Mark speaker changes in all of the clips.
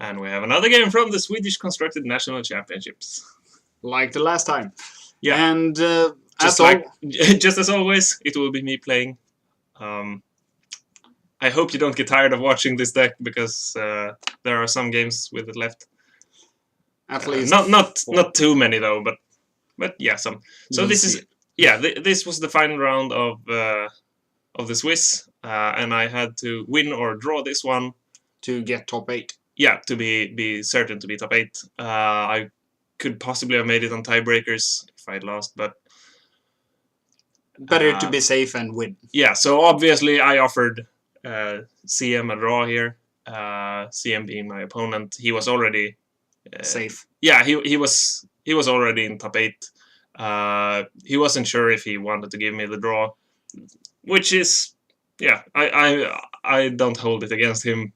Speaker 1: And we have another game from the Swedish Constructed National Championships.
Speaker 2: Like the last time.
Speaker 1: Yeah.
Speaker 2: And
Speaker 1: just as always, it will be me playing. I hope you don't get tired of watching this deck, because there are some games with it left.
Speaker 2: At least
Speaker 1: not too many though, but yeah, some. So this is this was the final round of the Swiss, and I had to win or draw this one
Speaker 2: to get top 8.
Speaker 1: Yeah, to be certain to be top 8. I could possibly have made it on tiebreakers if I'd lost, but
Speaker 2: better to be safe and win.
Speaker 1: Yeah, so obviously I offered CM a draw here. CM being my opponent, he was already
Speaker 2: safe.
Speaker 1: Yeah, he was already in top 8. He wasn't sure if he wanted to give me the draw, which is I don't hold it against him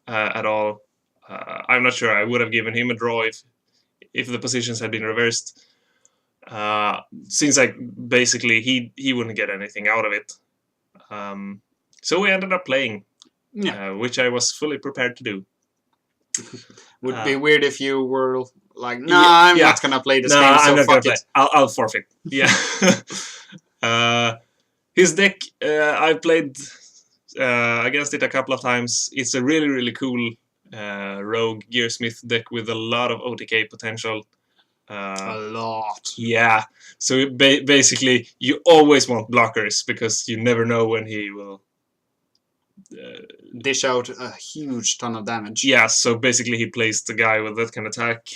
Speaker 1: at all. I'm not sure I would have given him a draw if the positions had been reversed. Since basically he wouldn't get anything out of it. So we ended up playing, which I was fully prepared to do.
Speaker 2: Would be weird if you were like, I'm not gonna play this game, so fuck it.
Speaker 1: I'll forfeit. Yeah. His deck, I played against it a couple of times. It's a really, really cool rogue gearsmith deck with a lot of OTK potential.
Speaker 2: A lot.
Speaker 1: Yeah. So basically, you always want blockers, because you never know when he will
Speaker 2: dish out a huge ton of damage.
Speaker 1: Yeah, so basically he plays the guy with that kind of attack,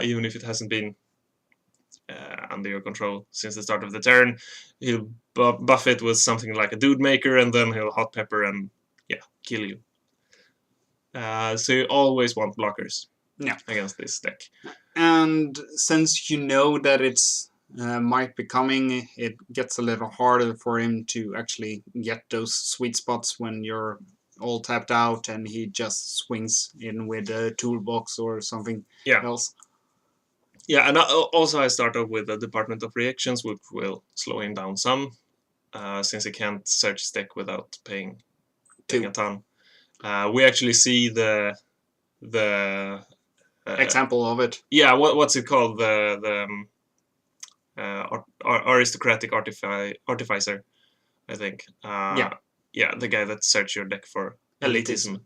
Speaker 1: even if it hasn't been under your control since the start of the turn. He'll buff it with something like a Dude Maker, and then he'll Hot Pepper and kill you. So you always want blockers against this deck.
Speaker 2: And since you know that it's might be coming, it gets a little harder for him to actually get those sweet spots when you're all tapped out and he just swings in with a toolbox or something else.
Speaker 1: Yeah, and also I start off with a Department of Reactions, which will slow him down some, since he can't search his deck without paying a ton. We actually see the
Speaker 2: example of it.
Speaker 1: Yeah, what's it called? The aristocratic artificer, I think. Yeah, the guy that searches your deck for elitism.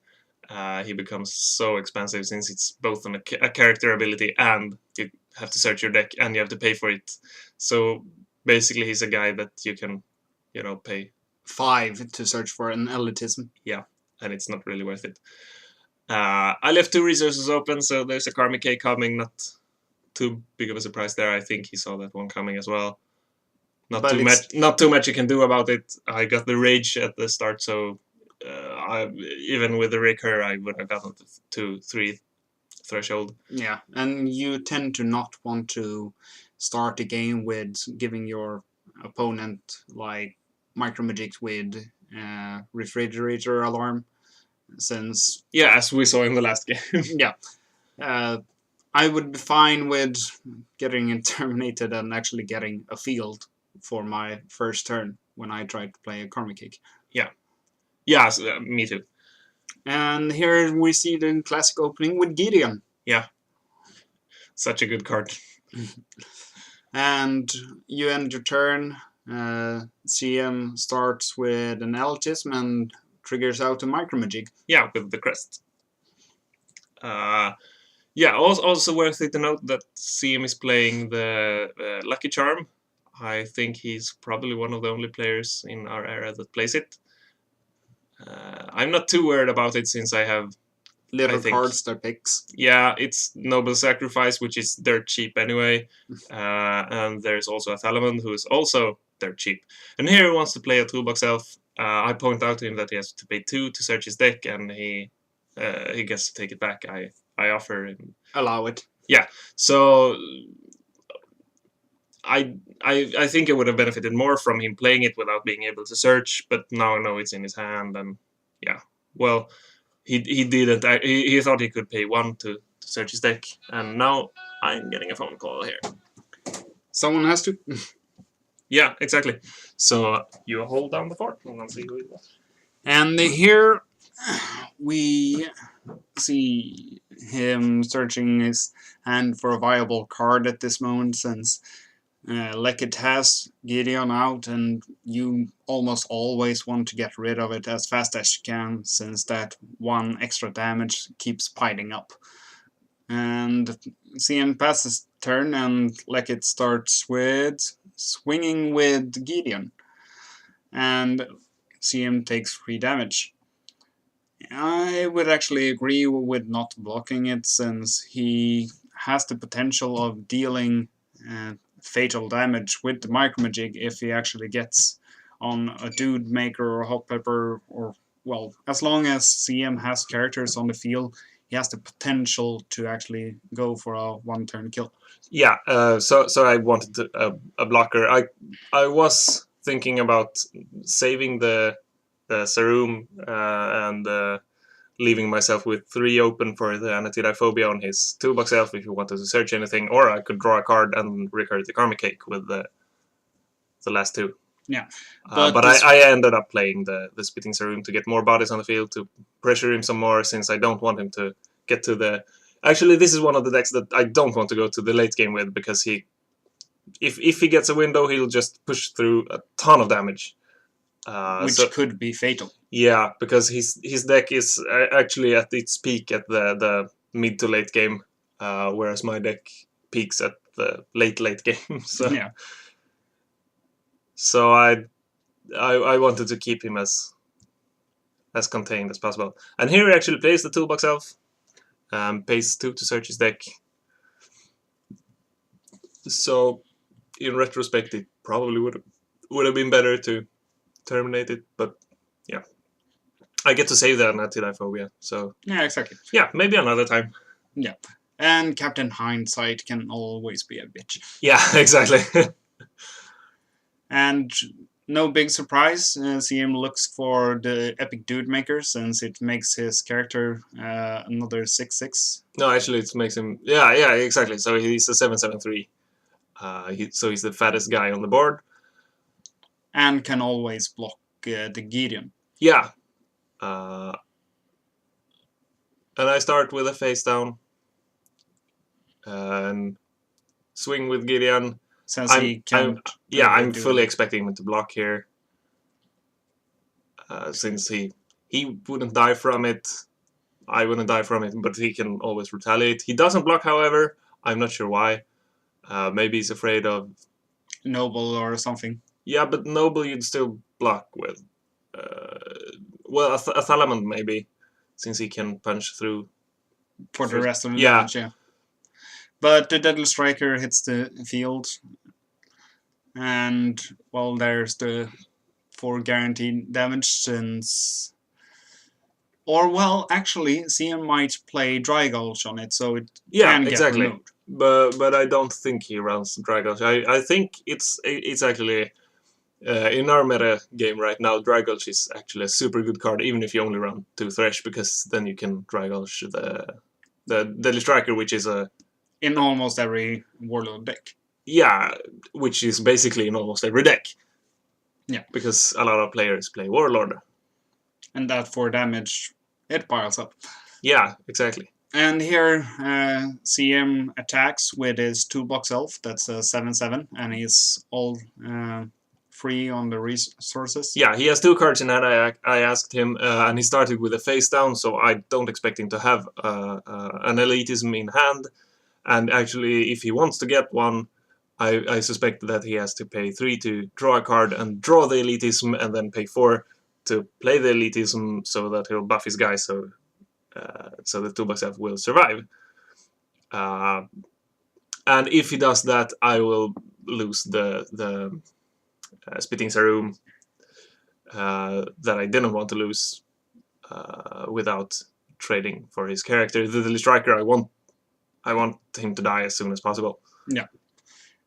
Speaker 1: He becomes so expensive since it's both a character ability and you have to search your deck and you have to pay for it. So basically, he's a guy that you can, pay
Speaker 2: 5 to search for an elitism.
Speaker 1: Yeah, and it's not really worth it. I left 2 resources open, so there's a Karmic K coming. Not too big of a surprise there. I think he saw that one coming as well. Not too much you can do about it. I got the Rage at the start, so even with the Recur, I would have gotten to 3 threshold.
Speaker 2: Yeah, and you tend to not want to start a game with giving your opponent like Micromagic with refrigerator alarm, since
Speaker 1: as we saw in the last game.
Speaker 2: I would be fine with getting it terminated and actually getting a field for my first turn when I tried to play a Karmic Kick.
Speaker 1: Yeah, me too.
Speaker 2: And here we see the classic opening with Gideon.
Speaker 1: Yeah. Such a good card.
Speaker 2: And you end your turn. CM starts with an elitism and triggers out a Micromagic.
Speaker 1: Yeah, with the crest. Also worth it to note that CM is playing the Lucky Charm. I think he's probably one of the only players in our era that plays it. I'm not too worried about it since I have
Speaker 2: little cards that picks.
Speaker 1: Yeah, it's Noble Sacrifice, which is dirt cheap anyway. And there's also a Thalamond, who is also dirt cheap. And here he wants to play a Toolbox Elf. I point out to him that he has to pay 2 to search his deck, and he gets to take it back. I offer him.
Speaker 2: Allow it.
Speaker 1: Yeah, so I think it would have benefited more from him playing it without being able to search, but now I know it's in his hand, and well, he didn't. He thought he could pay 1 to search his deck, and now I'm getting a phone call here.
Speaker 2: Someone has to.
Speaker 1: Yeah, exactly. So you hold down the fort, and I'll see who it was.
Speaker 2: And here we see him searching his hand for a viable card at this moment, since Lekiit has Gideon out, and you almost always want to get rid of it as fast as you can, since that one extra damage keeps piling up. And CM passes turn, and Lekiit starts with swinging with Gideon, and CM takes 3 damage. I would actually agree with not blocking it, since he has the potential of dealing fatal damage with the micromajig if he actually gets on a dude maker or hot pepper, or, well, as long as CM has characters on the field, he has the potential to actually go for a 1-turn kill.
Speaker 1: Yeah, so I wanted a blocker. I was thinking about saving the Serum and leaving myself with 3 open for the Anatidiphobia on his toolbox elf if you wanted to search anything, or I could draw a card and recur the Karmic Cake with the last 2.
Speaker 2: Yeah,
Speaker 1: but I ended up playing the Spitting Serum to get more bodies on the field, to pressure him some more, since I don't want him to get to the... Actually, this is one of the decks that I don't want to go to the late game with, because if he gets a window, he'll just push through a ton of damage.
Speaker 2: Which could be fatal.
Speaker 1: Yeah, because his deck is actually at its peak at the mid to late game, whereas my deck peaks at the late game. So
Speaker 2: yeah.
Speaker 1: So I wanted to keep him as contained as possible. And here he actually plays the toolbox elf, pays 2 to search his deck. So in retrospect, it probably would have been better to terminate it, but yeah, I get to save the Anatidiphobia, so
Speaker 2: yeah, exactly.
Speaker 1: Yeah, maybe another time.
Speaker 2: Yeah, and Captain Hindsight can always be a bitch.
Speaker 1: Yeah, exactly.
Speaker 2: And no big surprise, CM looks for the Epic Dude Maker, since it makes his character another 6/6.
Speaker 1: No, actually, it makes him... Yeah, exactly. So he's a 7/7/3. So he's the fattest guy on the board.
Speaker 2: And can always block the Gideon.
Speaker 1: Yeah. And I start with a face down. And swing with Gideon.
Speaker 2: Since he can't...
Speaker 1: I'm fully expecting him to block here. Since he wouldn't die from it. I wouldn't die from it, but he can always retaliate. He doesn't block, however. I'm not sure why. Maybe he's afraid of...
Speaker 2: Noble or something.
Speaker 1: Yeah, but Noble you'd still block with. Well, a Thalamond maybe, since he can punch through.
Speaker 2: For the rest of the damage, yeah. But the Deadly Striker hits the field. And, well, there's the 4 guaranteed damage, since... Or, well, actually, CM might play Dry Gulch on it, so it can get removed.
Speaker 1: But I don't think he runs Dry Gulch. I think it's actually... in our meta game right now, Dry Gulch is actually a super good card, even if you only run 2 Thresh, because then you can Dry Gulch the Deadly Striker, which is a...
Speaker 2: In almost every Warlord deck.
Speaker 1: Yeah, which is basically in almost every deck.
Speaker 2: Yeah.
Speaker 1: Because a lot of players play Warlord.
Speaker 2: And that 4 damage, it piles up.
Speaker 1: Yeah, exactly.
Speaker 2: And here, CM attacks with his Toolbox Elf, that's a 7/7, and he's all free on the resources.
Speaker 1: Yeah, he has 2 cards in hand. I asked him, and he started with a face down, so I don't expect him to have an elitism in hand. And actually, if he wants to get one, I suspect that he has to pay 3 to draw a card and draw the elitism, and then pay 4 to play the elitism, so that he'll buff his guy, so the toolbox elf will survive. And if he does that, I will lose the Spitting Serum that I didn't want to lose without trading for his character. The Deadly Striker, I want him to die as soon as possible.
Speaker 2: Yeah.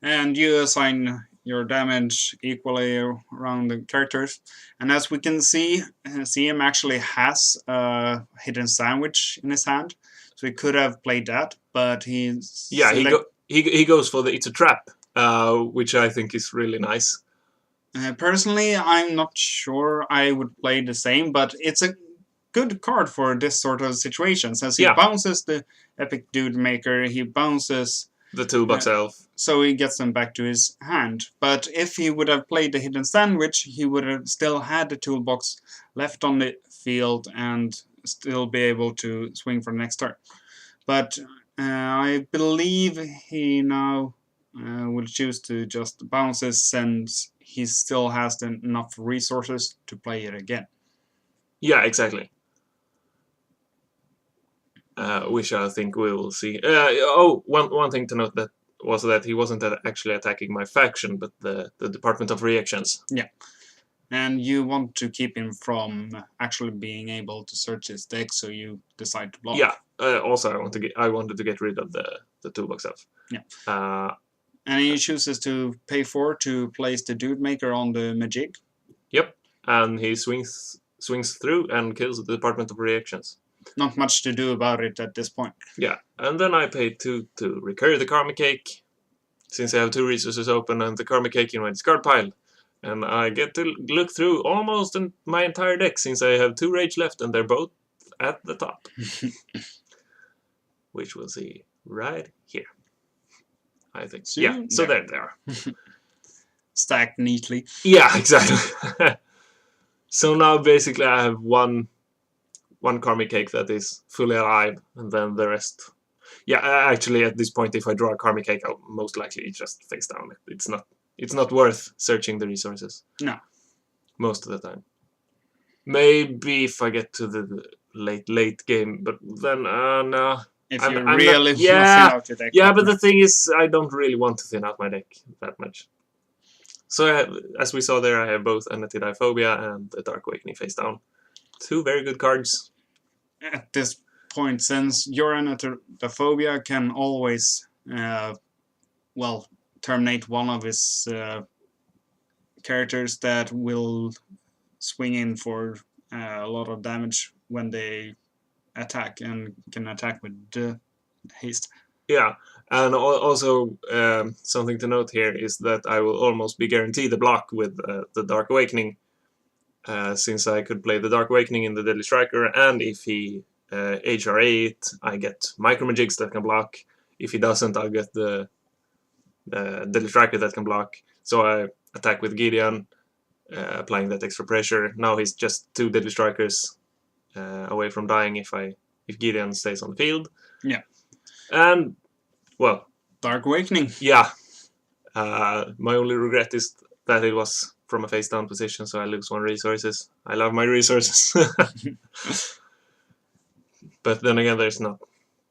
Speaker 2: And you assign your damage equally around the characters. And as we can see, CM actually has a hidden sandwich in his hand. So he could have played that, but he's...
Speaker 1: Yeah, he goes for the It's a Trap, which I think is really nice.
Speaker 2: Personally, I'm not sure I would play the same, but it's a good card for this sort of situation, since he
Speaker 1: Yeah.
Speaker 2: bounces the Epic Dude Maker, he bounces,
Speaker 1: The toolbox elf.
Speaker 2: so he gets them back to his hand. But if he would have played the Hidden Sandwich, he would have still had the toolbox left on the field and still be able to swing for the next turn. But I believe he now will choose to just bounce it, since he still has enough resources to play it again.
Speaker 1: Yeah, exactly. Which I think we will see. One thing to note that was that he wasn't actually attacking my faction, but the Department of Reactions.
Speaker 2: Yeah. And you want to keep him from actually being able to search his deck, so you decide to block.
Speaker 1: Yeah. Also, I wanted to get rid of the toolbox elf.
Speaker 2: Yeah. And he chooses to pay 4 to place the Dude Maker on the Magic.
Speaker 1: Yep. And he swings through and kills the Department of Reactions.
Speaker 2: Not much to do about it at this point.
Speaker 1: Yeah. And then I paid 2 to recur the Karmic Cake, since I have 2 resources open and the Karmic Cake in my discard pile. And I get to look through almost my entire deck, since I have 2 Rage left and they're both at the top. Which we'll see right here, I think.
Speaker 2: So
Speaker 1: yeah, so there they are.
Speaker 2: Stacked neatly.
Speaker 1: Yeah, exactly. So now basically I have one Karmic Cake that is fully alive, and then the rest... Yeah, actually at this point, if I draw a Karmic Cake, I'll most likely just face down it. It's not worth searching the resources.
Speaker 2: No.
Speaker 1: Most of the time. Maybe if I get to the late game, but then no.
Speaker 2: If
Speaker 1: I'm
Speaker 2: you
Speaker 1: not-
Speaker 2: really
Speaker 1: yeah,
Speaker 2: want to thin out your deck.
Speaker 1: Yeah, but the thing is, I don't really want to thin out my deck that much. So as we saw there, I have both Anatidaephobia and the Dark Awakening face down. 2 very good cards.
Speaker 2: At this point, since your Anatidaephobia can always, terminate one of his characters that will swing in for a lot of damage when they attack, and can attack with haste.
Speaker 1: Yeah, and also something to note here is that I will almost be guaranteed the block with the Dark Awakening, since I could play the Dark Awakening in the Deadly Striker, and if he HR8, I get Micromagics that can block. If he doesn't, I'll get the Deadly Striker that can block. So I attack with Gideon, applying that extra pressure. Now he's just 2 Deadly Strikers away from dying if Gideon stays on the field.
Speaker 2: Yeah.
Speaker 1: And, well...
Speaker 2: Dark Awakening.
Speaker 1: Yeah. My only regret is that it was from a face-down position, so I lose 1 resources. I love my resources. But then again, there's not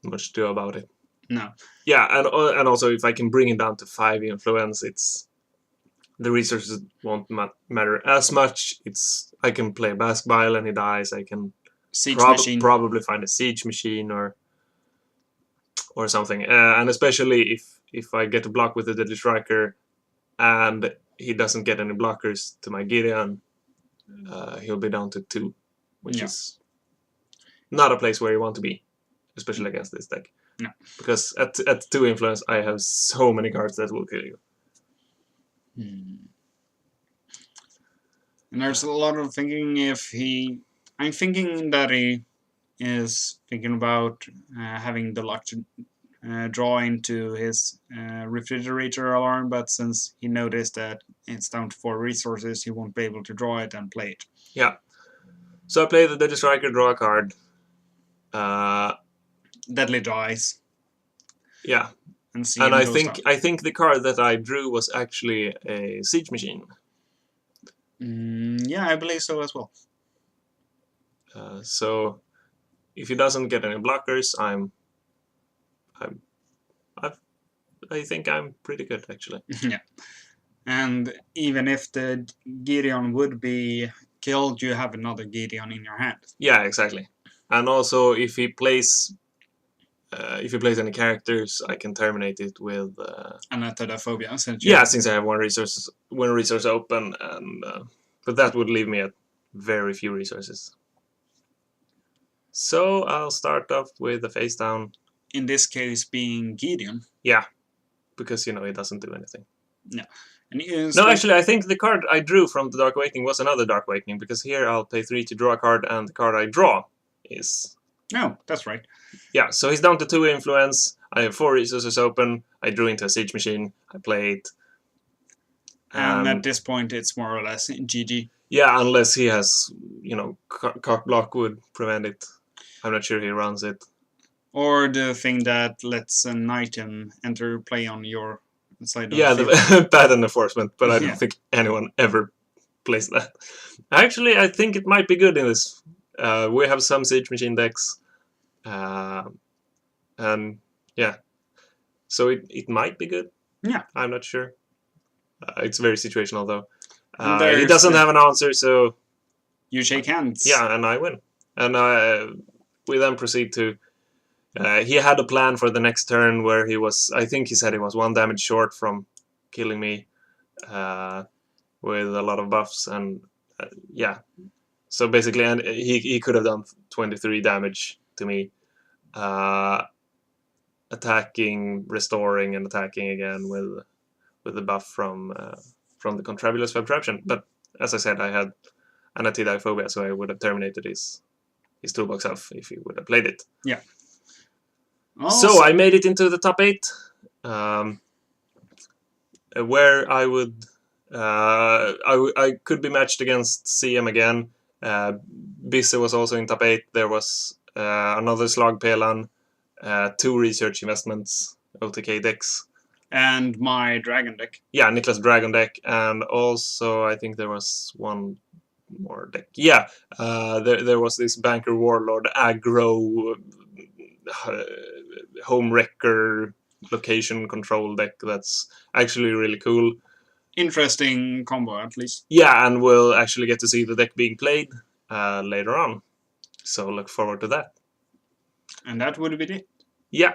Speaker 1: much to do about it.
Speaker 2: No.
Speaker 1: Yeah, and also if I can bring it down to 5 influence, the resources won't matter as much. I can play Baskbile and he dies. I can probably find a Siege Machine or something. And especially if I get a block with the Deadly Striker and he doesn't get any blockers to my Gideon, he'll be down to 2, which is not a place where you want to be, especially against this deck.
Speaker 2: No.
Speaker 1: Because at 2 influence, I have so many cards that will kill you.
Speaker 2: And there's a lot of thinking I'm thinking that he is thinking about having the luck to draw into his refrigerator alarm, but since he noticed that it's down to 4 resources, he won't be able to draw it and play it.
Speaker 1: Yeah. So I play the Deadly Striker, draw a card.
Speaker 2: Deadly dies.
Speaker 1: Yeah.
Speaker 2: And
Speaker 1: I think the card that I drew was actually a Siege Machine.
Speaker 2: Yeah, I believe so as well.
Speaker 1: So if he doesn't get any blockers, I think I'm pretty good actually.
Speaker 2: Yeah. And even if the Gideon would be killed, you have another Gideon in your hand.
Speaker 1: Yeah, exactly. And also if he plays any characters, I can terminate it with
Speaker 2: Anatidaephobia.
Speaker 1: Since I have 1 resource open, and but that would leave me at very few resources. So I'll start off with the face down.
Speaker 2: In this case, being Gideon.
Speaker 1: Yeah, because he doesn't do anything.
Speaker 2: And
Speaker 1: No, actually, I think the card I drew from the Dark Awakening was another Dark Awakening, because here I'll pay 3 to draw a card, and the card I draw is...
Speaker 2: Oh, that's right.
Speaker 1: Yeah, so he's down to 2 influence, I have 4 resources open, I drew into a Siege Machine, I play it.
Speaker 2: And at this point, it's more or less GG.
Speaker 1: Yeah, unless he has, you know, carte block would prevent it. I'm not sure he runs it.
Speaker 2: Or the thing that lets an item enter play on your side of
Speaker 1: Yeah,
Speaker 2: the
Speaker 1: the pattern enforcement, but I don't
Speaker 2: Yeah.
Speaker 1: think anyone ever plays that. Actually, I think it might be good in this. We have some Siege Machine decks. And yeah, so it might be good.
Speaker 2: Yeah.
Speaker 1: I'm not sure. It's very situational, though.
Speaker 2: And
Speaker 1: He
Speaker 2: there's
Speaker 1: doesn't
Speaker 2: the-
Speaker 1: have an answer, so
Speaker 2: You shake hands.
Speaker 1: yeah, and I win. And we then proceed to... he had a plan for the next turn where he was... I think he said he was 1 damage short from killing me with a lot of buffs, and yeah. So basically, and he could have done 23 damage to me. Attacking, restoring, and attacking again with the buff from the Contrabulous Subtraction. But as I said, I had an anti-diphobia, so I would have terminated his toolbox elf if he would have played it.
Speaker 2: Yeah.
Speaker 1: So I made it into the top 8, where I would I could be matched against CM again. Bisse was also in top 8. There was another Slagpelan, 2 research investments, OTK decks.
Speaker 2: And my dragon deck.
Speaker 1: Yeah, Niklas Dragon deck, and also I think there was one more deck. Yeah, there was this Banker Warlord aggro home wrecker location control deck that's actually really cool.
Speaker 2: Interesting combo, at least.
Speaker 1: Yeah, and we'll actually get to see the deck being played later on. So look forward to that.
Speaker 2: And that would be it.
Speaker 1: Yeah.